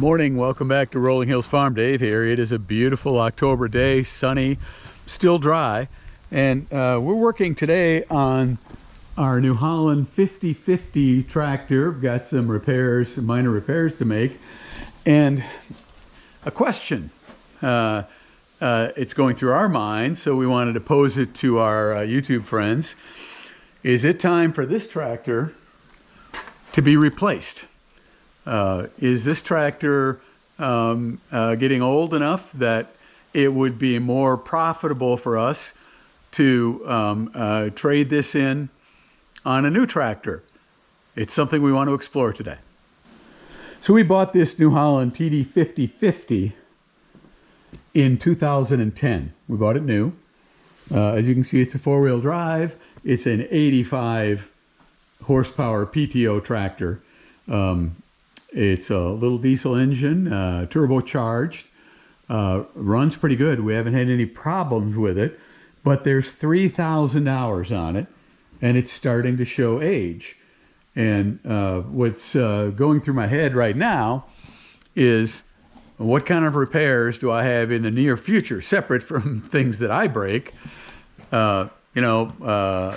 Good morning, welcome back to Rolling Hills Farm. Dave here. It is a beautiful October day, sunny, still dry, and we're working today on our New Holland 50/50 tractor. We've got some repairs, some minor repairs to make, and a question. It's going through our minds, so we wanted to pose it to our YouTube friends. Is it time for this tractor to be replaced? Is this tractor getting old enough that it would be more profitable for us to trade this in on a new tractor? It's something we want to explore today. So we bought this New Holland TD 50/50 in 2010. We bought it new. As you can see, it's a four-wheel drive. It's an 85 horsepower PTO tractor. It's a little diesel engine, turbocharged, runs pretty good. We haven't had any problems with it, but there's 3,000 hours on it, and it's starting to show age. And what's going through my head right now is, what kind of repairs do I have in the near future, separate from things that I break?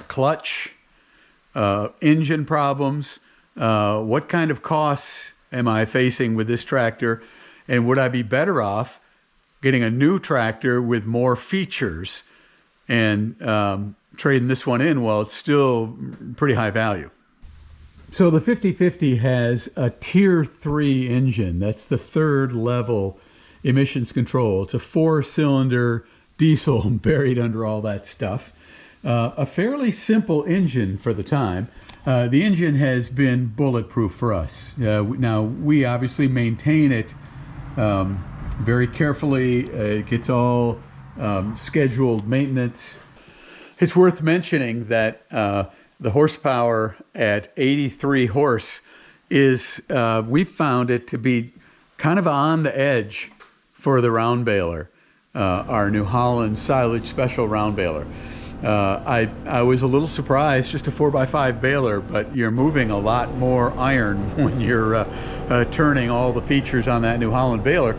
Clutch, engine problems. What kind of costs am I facing with this tractor? And would I be better off getting a new tractor with more features and trading this one in while it's still pretty high value? So the 50/50 has a Tier 3 engine. That's the third level emissions control. It's a 4-cylinder diesel buried under all that stuff. A fairly simple engine for the time. The engine has been bulletproof for us. Now, we obviously maintain it very carefully. It gets all scheduled maintenance. It's worth mentioning that the horsepower at 83 horse is, we found it to be kind of on the edge for the round baler, our New Holland silage special round baler. I was a little surprised, just a 4x5 baler, but you're moving a lot more iron when you're turning all the features on that New Holland baler.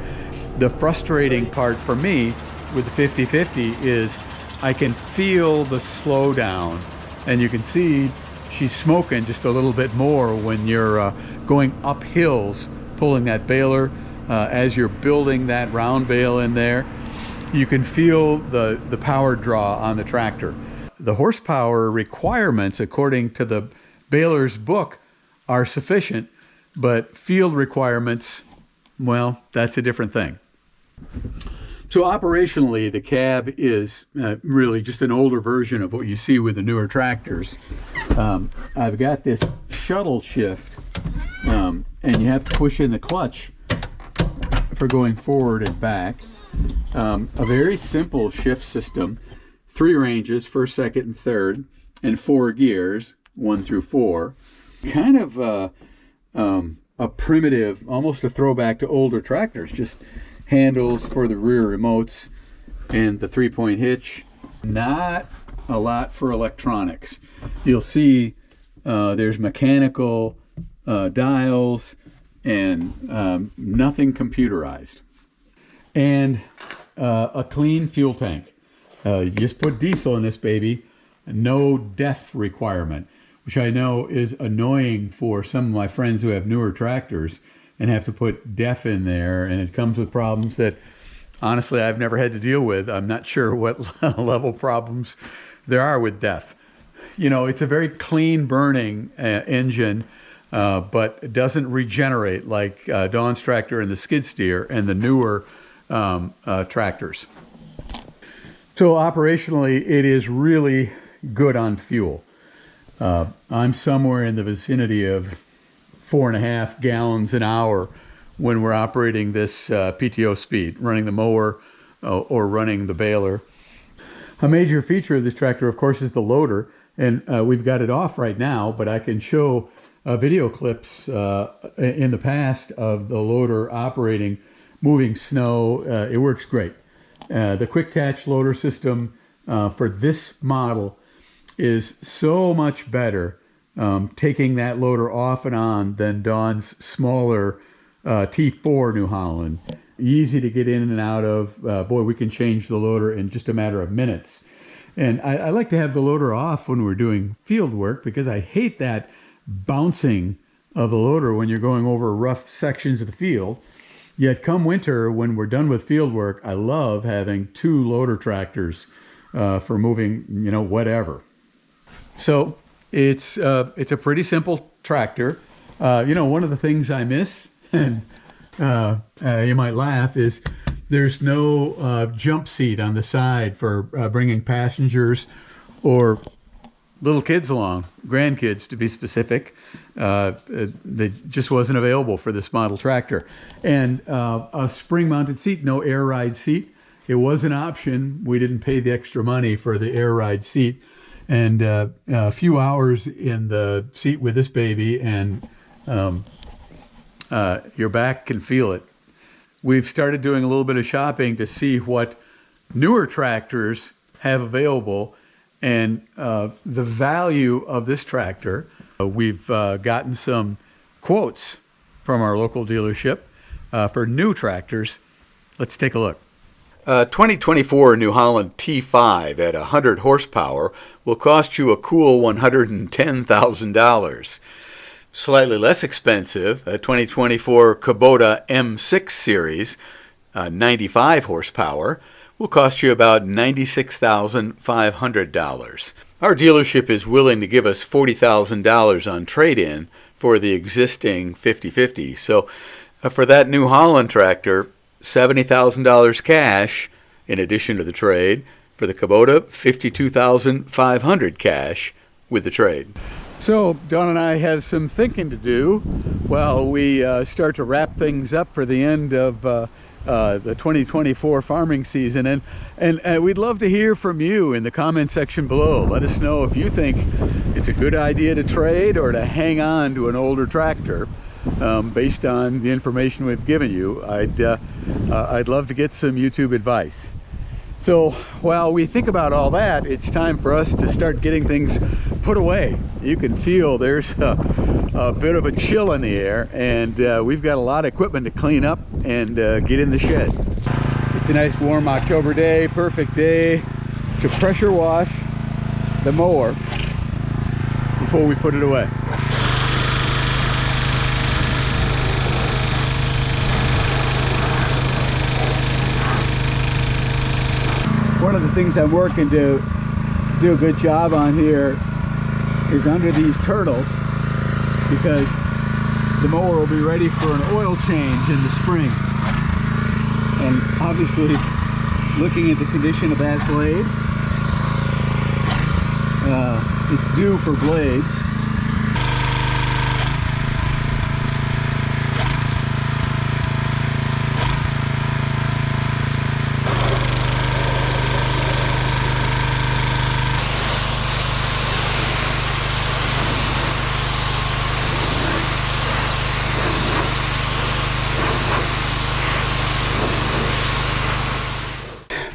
The frustrating part for me with the 50/50 is I can feel the slowdown, and you can see she's smoking just a little bit more when you're going up hills, pulling that baler. As you're building that round bale in there, you can feel the power draw on the tractor. The horsepower requirements, according to the baler's book, are sufficient, but field requirements, well, that's a different thing. So operationally, the cab is really just an older version of what you see with the newer tractors. I've got this shuttle shift, and you have to push in the clutch for going forward and back. A very simple shift system, 3 ranges, first, second, and third, and 4 gears, 1 through 4. Kind of a primitive, almost a throwback to older tractors, just handles for the rear remotes and the 3-point hitch. Not a lot for electronics. You'll see there's mechanical dials and nothing computerized. And a clean fuel tank. You just put diesel in this baby, no DEF requirement, which I know is annoying for some of my friends who have newer tractors and have to put DEF in there, and it comes with problems that honestly I've never had to deal with. I'm not sure what level problems there are with DEF. You know, it's a very clean burning engine, but it doesn't regenerate like Dawn's tractor and the skid steer and the newer tractors. So operationally, it is really good on fuel. I'm somewhere in the vicinity of 4.5 gallons an hour when we're operating this PTO speed, running the mower or running the baler. A major feature of this tractor, of course, is the loader, and we've got it off right now, but I can show video clips in the past of the loader operating, moving snow. It works great. The quick attach loader system for this model is so much better taking that loader off and on than Dawn's smaller T4 New Holland. Easy to get in and out of. Boy, we can change the loader in just a matter of minutes. And I like to have the loader off when we're doing field work because I hate that bouncing of the loader when you're going over rough sections of the field. Yet come winter, when we're done with field work, I love having 2 loader tractors for moving, whatever. So it's a pretty simple tractor. One of the things I miss, and you might laugh, is there's no jump seat on the side for bringing passengers or little kids along, grandkids to be specific. That just wasn't available for this model tractor. And a spring-mounted seat, no air ride seat. It was an option. We didn't pay the extra money for the air ride seat. And a few hours in the seat with this baby, and your back can feel it. We've started doing a little bit of shopping to see what newer tractors have available and the value of this tractor. We've gotten some quotes from our local dealership for new tractors. Let's take a look. 2024 New Holland T5 at 100 horsepower will cost you a cool $110,000. Slightly less expensive, a 2024 Kubota M6 Series, 95 horsepower, will cost you about $96,500. Our dealership is willing to give us $40,000 on trade-in for the existing 50/50. So for that New Holland tractor, $70,000 cash in addition to the trade. For the Kubota, $52,500 cash with the trade. So Dawn and I have some thinking to do while we start to wrap things up for the end of the 2024 farming season, and we'd love to hear from you in the comment section below. Let us know if you think it's a good idea to trade or to hang on to an older tractor based on the information we've given you. I'd love to get some YouTube advice. So while we think about all that, it's time for us to start getting things put away. You can feel there's a bit of a chill in the air, and we've got a lot of equipment to clean up and get in the shed. It's a nice warm October day, perfect day to pressure wash the mower before we put it away. One of the things I'm working to do a good job on here is under these turtles, because the mower will be ready for an oil change in the spring. And obviously, looking at the condition of that blade, it's due for blades.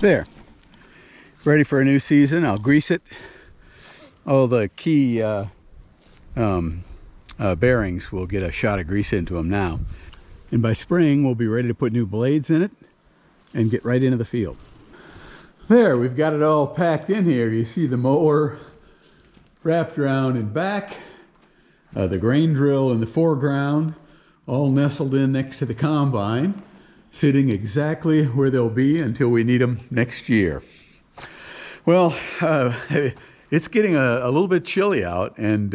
There, ready for a new season. I'll grease it. All the key bearings will get a shot of grease into them now. And by spring, we'll be ready to put new blades in it and get right into the field. There, we've got it all packed in here. You see the mower wrapped around and back, the grain drill in the foreground, all nestled in next to the combine, sitting exactly where they'll be until we need them next year. Well, it's getting a little bit chilly out, and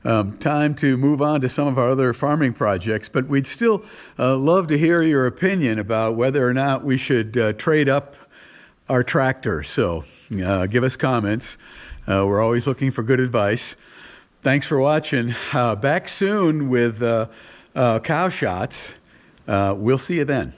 time to move on to some of our other farming projects, but we'd still love to hear your opinion about whether or not we should trade up our tractor. So give us comments. We're always looking for good advice. Thanks for watching. Back soon with cow shots. We'll see you then.